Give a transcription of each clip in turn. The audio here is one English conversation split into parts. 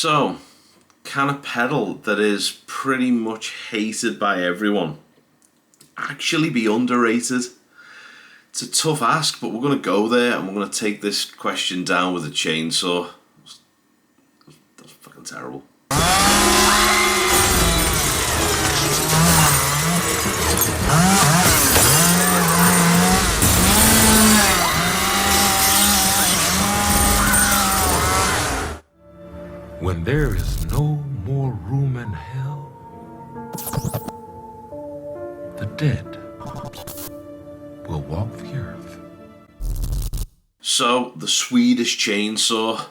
So, can a pedal that is pretty much hated by everyone actually be underrated? It's a tough ask, but we're going to go there and we're going to take this question down with a chainsaw. That's fucking terrible. When there is no more room in hell, the dead will walk the earth. So, the Swedish chainsaw,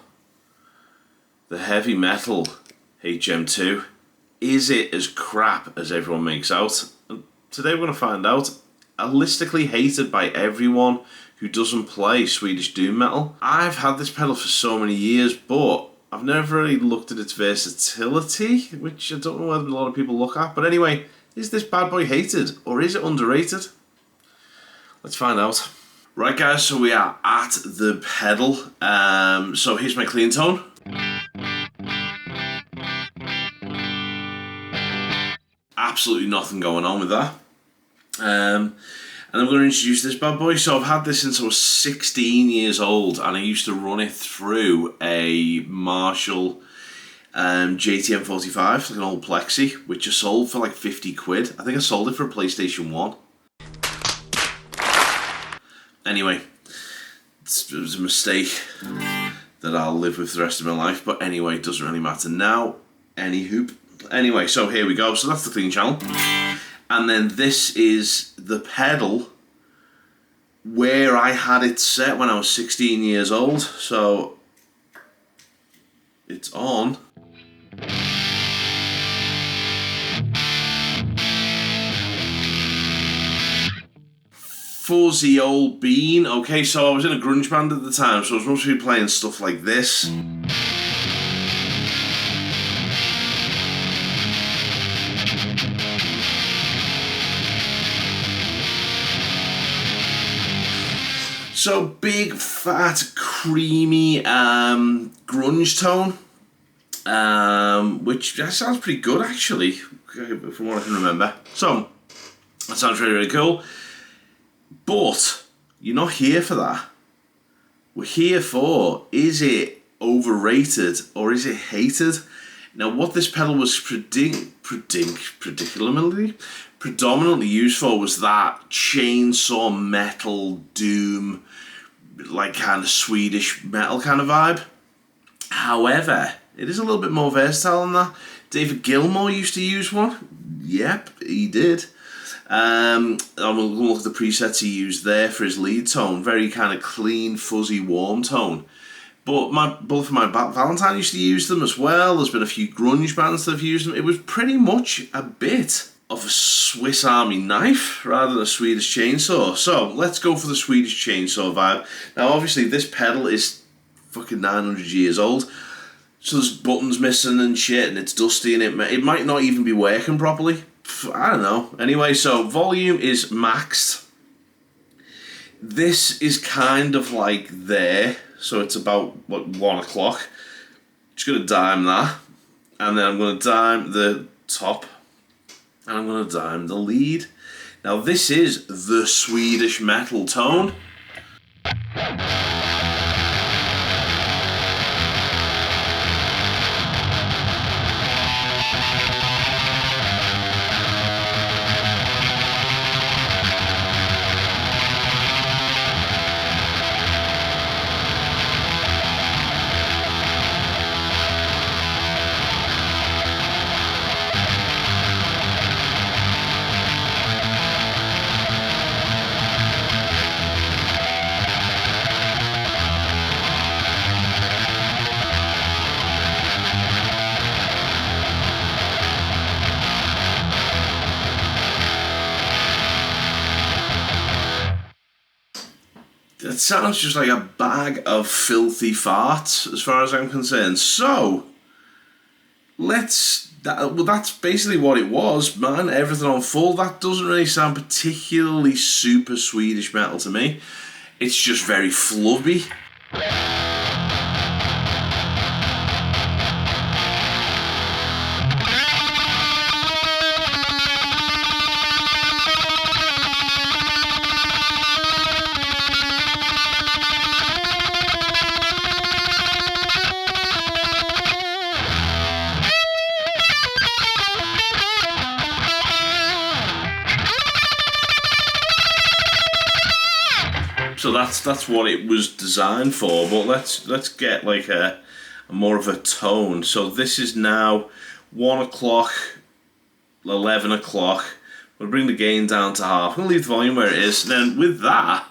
the heavy metal HM2, is it as crap as everyone makes out? And today we're going to find out. Holistically hated by everyone who doesn't play Swedish doom metal. I've had this pedal for so many years, but I've never really looked at its versatility, which I don't know whether a lot of people look at. But anyway, is this bad boy hated or is it underrated? Let's find out. Right guys, so we are at the pedal. So here's my clean tone. Absolutely nothing going on with that. And I'm going to introduce this bad boy. So I've had this since I was 16 years old, and I used to run it through a Marshall JTM 45, like an old Plexi, which I sold for like 50 quid. I think I sold it for a PlayStation 1. Anyway, it was a mistake that I'll live with the rest of my life. But anyway, it doesn't really matter now. Any hoop. Anyway, so here we go. So that's the clean channel. And then this is the pedal where I had it set when I was 16 years old. So it's on. Fuzzy old bean. Okay, so I was in a grunge band at the time, so I was mostly playing stuff like this. So big, fat, creamy grunge tone, which sounds pretty good actually, from what I can remember. So that sounds really, really cool. But you're not here for that. We're here for, is it overrated or is it hated? Now, what this pedal was predominantly used for was that chainsaw metal doom, like kind of Swedish metal kind of vibe. However, it is a little bit more versatile than that. David Gilmour used to use one. Yep, he did. And we'll look at the presets he used there for his lead tone. Very kind of clean, fuzzy, warm tone. But both of my Valentine used to use them as well. There's been a few grunge bands that have used them. It was pretty much a bit of a Swiss Army knife rather than a Swedish chainsaw. So let's go for the Swedish chainsaw vibe. Now obviously this pedal is fucking 900 years old. So there's buttons missing and shit, and it's dusty, and it might not even be working properly. I don't know. Anyway, so volume is maxed. This is kind of like there. So it's about, what, 1 o'clock. Just going to dime that. And then I'm going to dime the top. And I'm going to dime the lead. Now this is the Swedish metal tone. It sounds just like a bag of filthy farts, as far as I'm concerned. So, that's basically what it was, man. Everything on full. That doesn't really sound particularly super Swedish metal to me. It's just very flubby. So that's what it was designed for. But let's get like a more of a tone. So this is now 1 o'clock, 11 o'clock. We'll bring the gain down to half. I'm gonna leave the volume where it is. And then with that.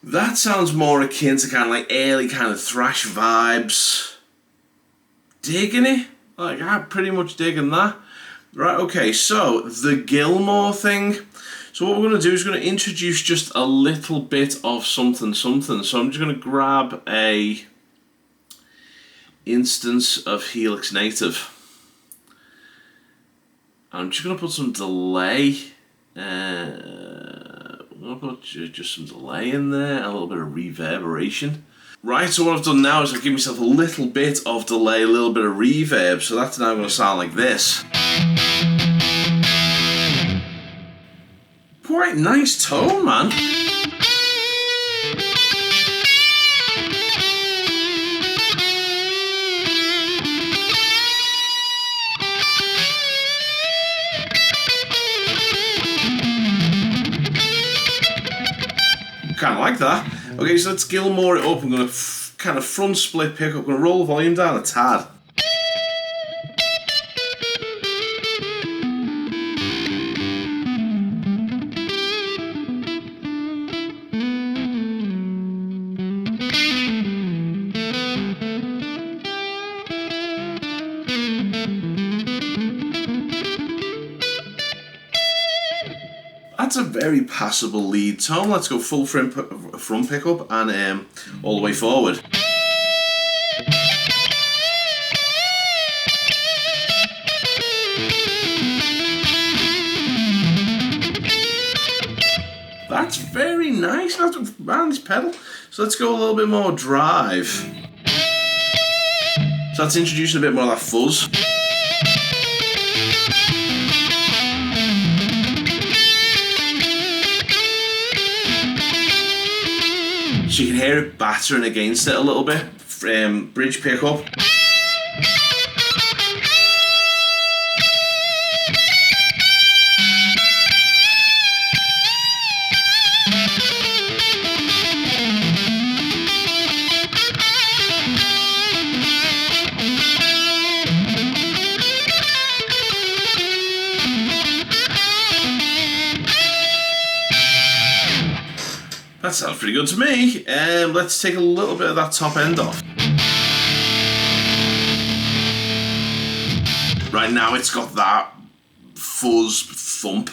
That sounds more akin to kind of like early kind of thrash vibes. Digging it? Like, I'm pretty much digging that. Right, okay, so the Gilmore thing. So what we're going to do is going to introduce just a little bit of something. So I'm just going to grab a instance of Helix Native. I'm just going to put some delay. I'll put just some delay in there, a little bit of reverberation. Right, so what I've done now is I've given myself a little bit of delay, a little bit of reverb, so that's now going to sound like this. Quite nice tone, man. Kind of like that. Okay, so let's Gilmore it up. I'm going to kind of front split pick up. I'm going to roll the volume down a tad. That's a very passable lead tone. Let's go full front pickup and all the way forward. That's very nice. That's man, this pedal. So let's go a little bit more drive. So that's introducing a bit more of that fuzz. So you can hear it battering against it a little bit. Bridge pickup. That sounds pretty good to me. Let's take a little bit of that top end off. Right now it's got that fuzz thump.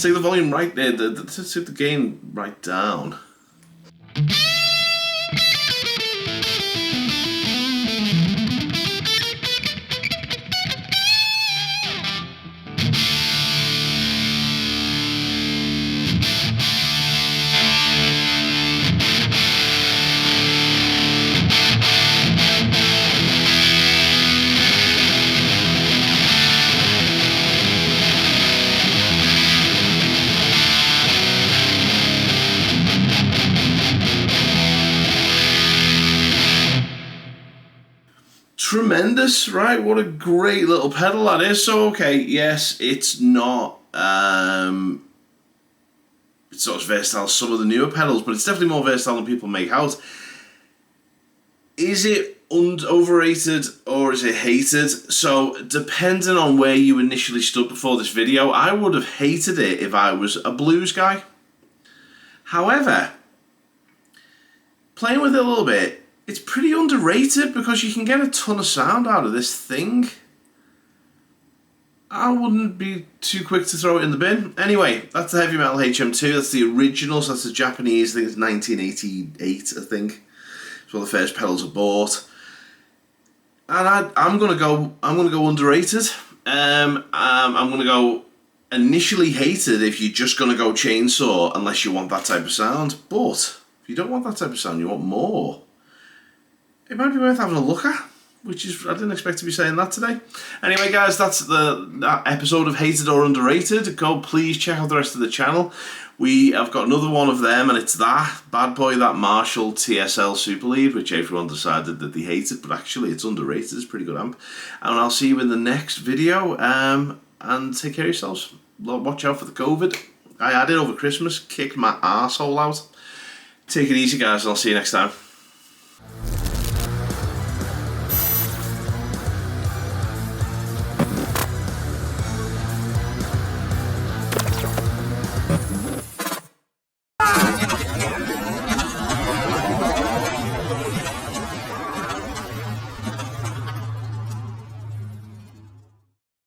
Take the volume right there, take the gain right down. Tremendous, right? What a great little pedal that is. So, okay, yes, it's not it's not as versatile as some of the newer pedals, but it's definitely more versatile than people make out. Is it overrated or is it hated? So depending on where you initially stood before this video, I would have hated it if I was a blues guy. However, playing with it a little bit, it's pretty underrated because you can get a ton of sound out of this thing. I wouldn't be too quick to throw it in the bin. Anyway, that's the Heavy Metal HM2. That's the original, so that's the Japanese. I think it's 1988, I think. It's one of the first pedals I bought. And I'm gonna go underrated. I'm gonna go initially hated if you're just gonna go chainsaw unless you want that type of sound. But if you don't want that type of sound, you want more, it might be worth having a look at, which is, I didn't expect to be saying that today. Anyway, guys, that's that episode of Hated or Underrated. Go, please check out the rest of the channel. I've got another one of them, and it's that bad boy, that Marshall TSL Super Lead, which everyone decided that they hated, but actually it's underrated. It's a pretty good amp. And I'll see you in the next video, and take care of yourselves. Watch out for the COVID. I had it over Christmas, kicked my arsehole out. Take it easy, guys, and I'll see you next time.